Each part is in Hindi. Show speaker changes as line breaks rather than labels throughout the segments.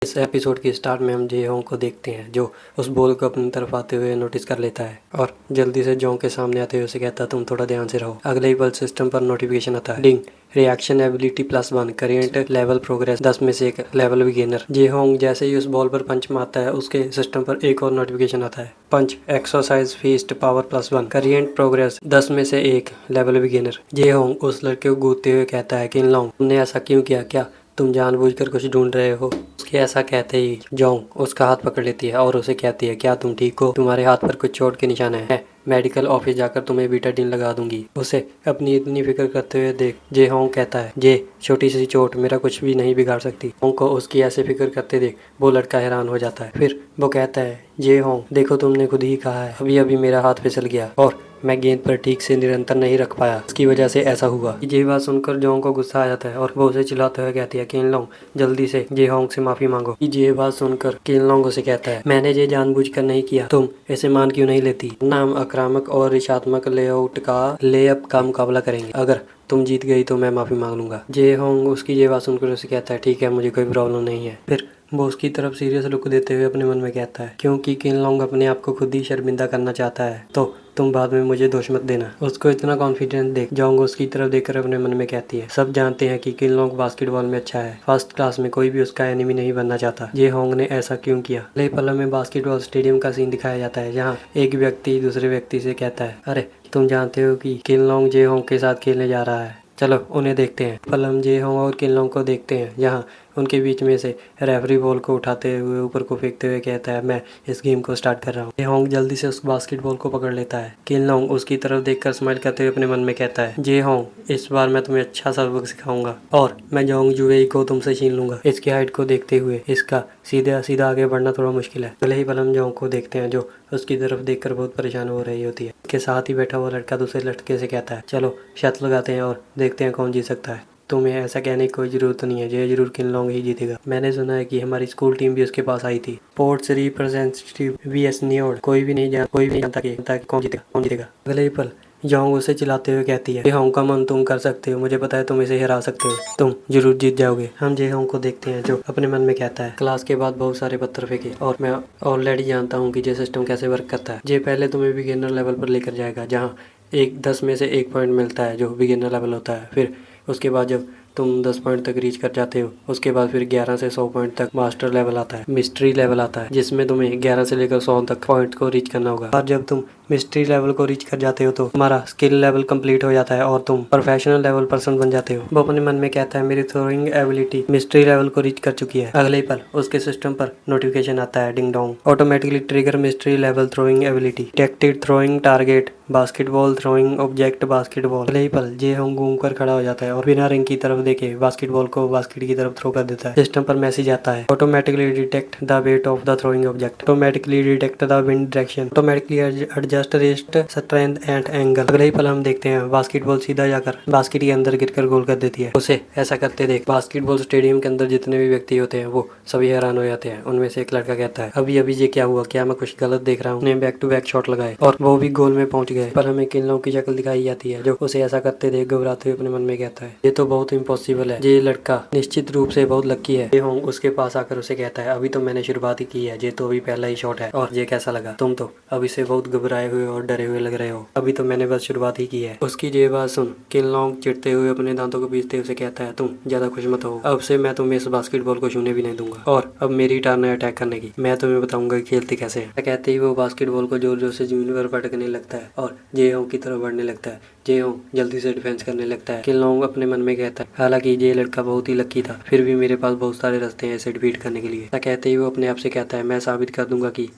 इस एपिसोड के स्टार्ट में हम जे होंग को देखते हैं जो उस बॉल को अपनी तरफ आते हुए नोटिस कर लेता है और जल्दी से जोंग के सामने आते हुए उसे कहता है तुम थोड़ा ध्यान से रहो। अगले ही पल सिस्टम पर नोटिफिकेशन आता है, ding, reaction ability +1, current level progress 10 में से 1, लेवल बिगिनर। जे होंग जैसे ही उस बॉल पर पंच मारता है उसके सिस्टम पर एक और नोटिफिकेशन आता है, punch exercise fist power +1, current progress 10 में से 1, लेवल बिगिनर। जे होंग उस लड़के को कूदते हुए कहता है किनलोंग तुमने ऐसा क्यों किया, क्या तुम जानबूझकर कुछ ढूंढ रहे हो। उसके ऐसा कहते ही जोंग उसका हाथ पकड़ लेती है और उसे कहती है क्या तुम ठीक हो, तुम्हारे हाथ पर कुछ चोट के निशान है, मेडिकल ऑफिस जाकर तुम्हें बीटाडीन लगा दूंगी। उसे अपनी इतनी फिक्र करते हुए देख जे होंग कहता है जे छोटी सी चोट मेरा कुछ भी नहीं बिगाड़ सकती। होंग को उसकी ऐसे फिक्र करते देख वो लड़का हैरान हो जाता है। फिर वो कहता है जे होंग देखो तुमने खुद ही कहा है अभी अभी मेरा हाथ फिसल गया और मैं गेंद पर ठीक से निरंतर नहीं रख पाया, इसकी वजह से ऐसा हुआ। ये बात सुनकर जोंग को गुस्सा आ जाता है और वो उसे चिल्लाते हुए कहती है किनलोंग जल्दी से जे होंग से माफी मांगो। ये बात सुनकर किनलोंग उसे कहता है मैंने ये जानबूझकर नहीं किया, तुम इसे मान क्यों नहीं लेती। नाम आक्रामक और रिशात्मक लेआउट का लेअप का मुकाबला करेंगे, अगर तुम जीत गई तो मैं माफी मांग लूंगा। जे होंग उसकी ये बात सुनकर उसे कहता है ठीक है मुझे कोई प्रॉब्लम नहीं है। फिर वो उसकी तरफ सीरियस लुक देते हुए अपने मन में कहता है क्योंकि किनलोंग अपने आप को खुद ही शर्मिंदा करना चाहता है तो तुम बाद में मुझे दोष मत देना। उसको इतना कॉन्फिडेंस देख जोंग उसकी तरफ देखकर अपने मन में कहती है सब जानते हैं कि किनलोंग बास्केटबॉल में अच्छा है, फर्स्ट क्लास में कोई भी उसका एनिमी नहीं बनना चाहता। जे होंग ने ऐसा क्यों किया। अगले पल में बास्केटबॉल स्टेडियम का सीन दिखाया जाता है जहाँ एक व्यक्ति दूसरे व्यक्ति से कहता है अरे तुम जानते हो कि किनलोंग जे होंग के साथ खेलने जा रहा है, चलो उन्हें देखते हैं। पल हम जे होंग और किनलोंग को देखते हैं जहाँ उनके बीच में से रेफरी बॉल को उठाते हुए ऊपर को फेंकते हुए कहता है मैं इस गेम को स्टार्ट कर रहा हूँ। जे होंग जल्दी से उस बास्केटबॉल को पकड़ लेता है। किनलोंग उसकी तरफ देखकर स्माइल करते हुए अपने मन में कहता है जे होंग इस बार मैं तुम्हें अच्छा सबक सिखाऊंगा और मैं जोंग जुवेई को तुमसे छीन लूंगा। इसकी हाइट को देखते हुए इसका सीधा सीधा आगे बढ़ना थोड़ा मुश्किल है। पहले ही पल हम जोंग को देखते हैं जो उसकी तरफ देखकर बहुत परेशान हो रही होती है। उसके साथ ही बैठा हुआ लड़का दूसरे लड़के से कहता है चलो शर्त लगाते हैं और देखते हैं कौन जीत सकता है। तुम्हें ऐसा कहने की कोई जरूरत नहीं है, ये जरूर किनलोंग ही जीतेगा। मैंने सुना है कि हमारी स्कूल टीम भी उसके पास आई थी। स्पोर्ट्स रिप्रेजेंटेटिव वीएस न्योड कोई भी नहीं जानता कि कौन जीतेगा। अगले ही पल जोंग उसे चिल्लाते हुए कहती है जे होंग का मन तुम कर सकते हो, मुझे पता है तुम इसे हरा सकते हो, तुम जरूर जीत जाओगे। हम जे होंग को देखते हैं जो अपने मन में कहता है क्लास के बाद बहुत सारे पत्थर फेंके और मैं ऑलरेडी जानता हूँ कि ये सिस्टम कैसे वर्क करता है। ये पहले तुम्हें बिगिनर लेवल पर लेकर जाएगा जहाँ 10 में से 1 पॉइंट मिलता है जो बिगिनर लेवल होता है। फिर उसके बाद जब तुम 10 पॉइंट तक रीच कर जाते हो उसके बाद फिर 11 से 100 पॉइंट तक मास्टर लेवल आता है, मिस्ट्री लेवल आता है जिसमें तुम्हें 11 से लेकर 100 तक पॉइंट को रीच करना होगा। और जब तुम मिस्ट्री लेवल को रीच कर जाते हो तो तुम्हारा स्किल लेवल कंप्लीट हो जाता है और तुम प्रोफेशनल लेवल पर्सन बन जाते हो। वो अपने मन में कहता है मेरी थ्रोइंग एबिलिटी मिस्ट्री लेवल को रीच कर चुकी है। अगले ही पल उसके सिस्टम पर नोटिफिकेशन आता है, ding dong, automatically trigger mystery level throwing ability, detected throwing target basketball throwing object basketball. अगले ही पल जे होंग घूम कर खड़ा हो जाता है और बिना रिंग की तरफ देखे बास्केटबॉल को बास्केट की तरफ थ्रो कर देता है। सिस्टम पर मैसेज आता है automatically detect the weight of the throwing object, automatically detect the wind direction, automatically adjust rest strength and angle. अगले ही पल हम देखते हैं बास्केटबॉल सीधा जाकर बास्केट के अंदर गिरकर गोल कर देती है। उसे ऐसा करते देख बास्केटबॉल स्टेडियम के अंदर जितने भी व्यक्ति होते हैं वो सभी हैरान हो जाते हैं। उनमें से एक लड़का कहता है अभी अभी ये क्या हुआ, क्या मैं कुछ गलत देख रहा हूँ। उन्हें बैक टू बैक शॉट लगाए और वो भी गोल में पहुंच गए। पर हमें किनलोंग की शक्ल दिखाई जाती है जो उसे ऐसा करते देख घबराते हुए अपने मन में कहता है ये तो बहुत इम्पॉसिबल है, ये लड़का निश्चित रूप से बहुत लकी है। जे होंग उसके पास आकर उसे कहता है अभी तो मैंने शुरुआत ही की है, ये तो अभी पहला ही शॉट है और ये कैसा लगा, तुम तो अभी से बहुत घबराए हुए और डरे हुए लग रहे हो, अभी तो मैंने बस शुरुआत ही की है। उसकी ये बात सुन किनलोंग चिढ़ते हुए अपने दांतों को पीसते हुए उसे कहता है तुम ज्यादा खुश मत हो, अब से मैं तुम्हें इस बास्केटबॉल को छूने भी नहीं दूंगा और अब मेरी टर्न है अटैक करने की, मैं तुम्हें बताऊंगा कि खेलते कैसे है। कहते ही वो बास्केटबॉल को जोर जोर से जमीन पर पटकने लगता है और जे होंग की तरफ बढ़ने लगता है। जे होंग जल्दी से डिफेंस करने लगता है। किनलोंग अपने मन में कहता है हालांकि ये लड़का बहुत ही लकी था, फिर भी मेरे पास बहुत सारे रास्ते हैं इसे डिफीट करने के लिए। कहते ही वो अपने आप से कहता है मैं साबित कर दूंगा कि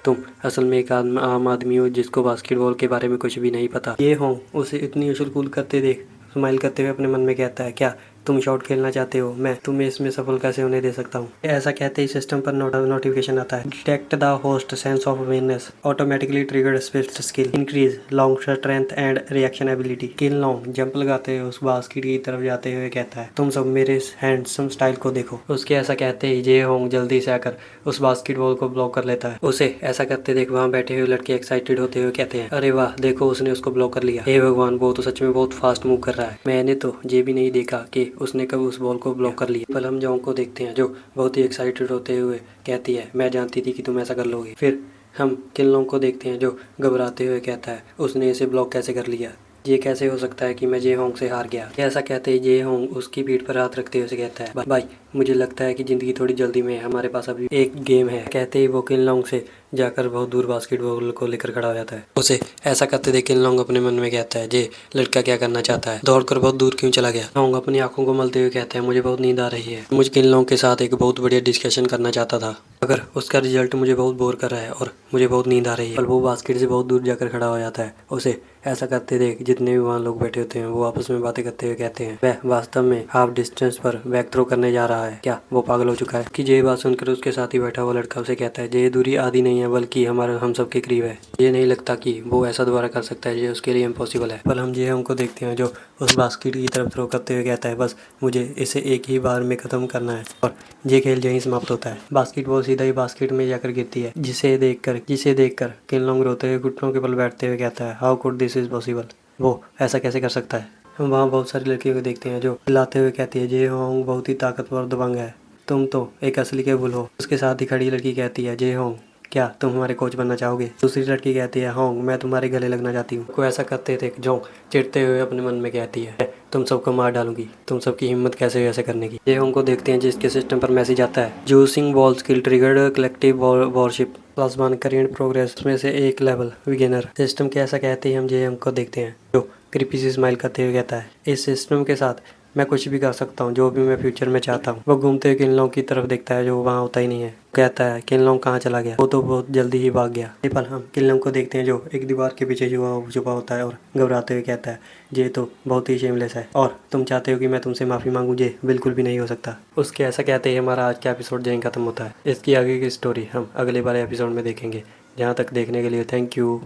तुम असल में एक आम आदमी हो जिसको बास्केटबॉल के बारे में कुछ भी नहीं पता। ये होंग उसे इतनी उछल कूद करते देख स्माइल करते हुए अपने मन में कहता है क्या तुम शॉट खेलना चाहते हो, मैं तुम्हें इसमें सफल कैसे होने दे सकता हूँ। ऐसा कहते ही सिस्टम पर नोटिफिकेशन आता है detect the host sense of awareness, automatically triggered space skill, increase long strength and reaction ability. किनलोंग जंप लगाते हुए उस बास्केट की तरफ जाते हुए कहता है तुम सब मेरे हैंडसम स्टाइल को देखो। उसके ऐसा कहते ही जे होंग जल्दी से आकर उस बास्केटबॉल को ब्लॉक कर लेता है। उसे ऐसा करते देख वहाँ बैठे हुए लड़के एक्साइटेड होते हुए कहते हैं अरे वाह देखो उसने उसको ब्लॉक कर लिया, हे भगवान वो तो सच में बहुत फास्ट मूव कर रहा है, मैंने तो ये भी नहीं देखा कि उसने कब उस बॉल को ब्लॉक कर लिया। पल हम जोंग को देखते हैं जो बहुत ही एक्साइटेड होते हुए कहती है, मैं जानती थी कि तुम ऐसा कर लोगे। फिर हम किनलोंग को देखते हैं जो घबराते हुए कहता है, उसने इसे ब्लॉक कैसे कर लिया, ये कैसे हो सकता है कि मैं जे होंग से हार गया। ऐसा कहते ही जे होंग उसकी पीठ पर हाथ रखते हुए उसे कहता है, भाई मुझे लगता है कि जिंदगी थोड़ी जल्दी में है, हमारे पास अभी एक गेम है। कहते ही वो किनलोंग से जाकर बहुत दूर बास्केटबॉल को लेकर खड़ा हो जाता है। उसे ऐसा करते देख किनलोंग अपने मन में कहता है, जे लड़का क्या करना चाहता है, दौड़कर बहुत दूर क्यों चला गया। होंग अपनी आंखों को मलते हुए कहता है, मुझे बहुत नींद आ रही है, मुझे किनलोंग के साथ एक बहुत बढ़िया डिस्कशन करना चाहता था, अगर उसका रिजल्ट मुझे बहुत बोर कर रहा है और मुझे बहुत नींद आ रही है। पर वो बास्केट से बहुत दूर जाकर खड़ा हो जाता है। उसे ऐसा करते देख जितने भी वहाँ लोग बैठे होते हैं वो आपस में बातें करते हुए कहते हैं, वह वास्तव में हाफ डिस्टेंस पर बैक थ्रो करने जा रहा है, क्या वो पागल हो चुका है। कि ये बात सुनकर उसके साथ ही बैठा हुआ लड़का उसे कहता है, ये दूरी आधी नहीं है बल्कि हम सबके करीब है, ये नहीं लगता कि वो ऐसा दोबारा कर सकता है, ये उसके लिए इम्पॉसिबल है। पर हम जे हमको देखते हैं जो उस बास्केट की तरफ थ्रो करते हुए कहता है, बस मुझे इसे एक ही बार में खत्म करना है, और ये खेल यहीं समाप्त होता है। बास्केटबॉल सीधा ही बास्केट में जाकर गिरती है, जिसे देखकर किनलोंग रोते हुए घुटनों के बल बैठते हुए कहता है, how could this is possible, वो ऐसा कैसे कर सकता है। हम वहाँ बहुत सारी लड़कियों को देखते हैं जो चिल्लाते हुए कहती है, जे होंग बहुत ही ताकतवर दबंग है, तुम तो एक असली के बुल हो। उसके साथ ही खड़ी लड़की कहती है, जे होंग क्या तुम हमारे कोच बनना चाहोगे। दूसरी लड़की कहती है, होंग मैं तुम्हारे गले लगना चाहती हूँ। को ऐसा करते थे जोंग चिढ़ते हुए अपने मन में कहती है, तुम सबको मार डालूंगी, तुम सबकी हिम्मत कैसे हुई ऐसा करने की। जे होंग को देखते हैं जिसके सिस्टम पर मैसेज आता है, juicing ball skill triggered collective worship plus 1 current progress में से एक लेवल बिगिनर। सिस्टम के ऐसा कहते ही हम जे होंग को देखते हैं जो क्रीपी सी स्माइल करते हुए कहता है, इस सिस्टम के साथ मैं कुछ भी कर सकता हूँ, जो भी मैं फ्यूचर में चाहता हूँ। वो घूमते हुए किनलोंग की तरफ देखता है जो वहाँ होता ही नहीं है। कहता है, किनलोंग कहाँ चला गया, वो तो बहुत जल्दी ही भाग गया। पर हम किनलोंग को देखते हैं जो एक दीवार के पीछे छुपा होता है और घबराते हुए कहता है, ये तो बहुत ही शेमलेस है, और तुम चाहते हो कि मैं तुमसे माफ़ी मांगूं, ये बिल्कुल भी नहीं हो सकता। उसके ऐसा कहते ही हमारा आज का एपिसोड यहीं खत्म होता है। इसकी आगे की स्टोरी हम अगले बार एपिसोड में देखेंगे। जहाँ तक देखने के लिए थैंक यू।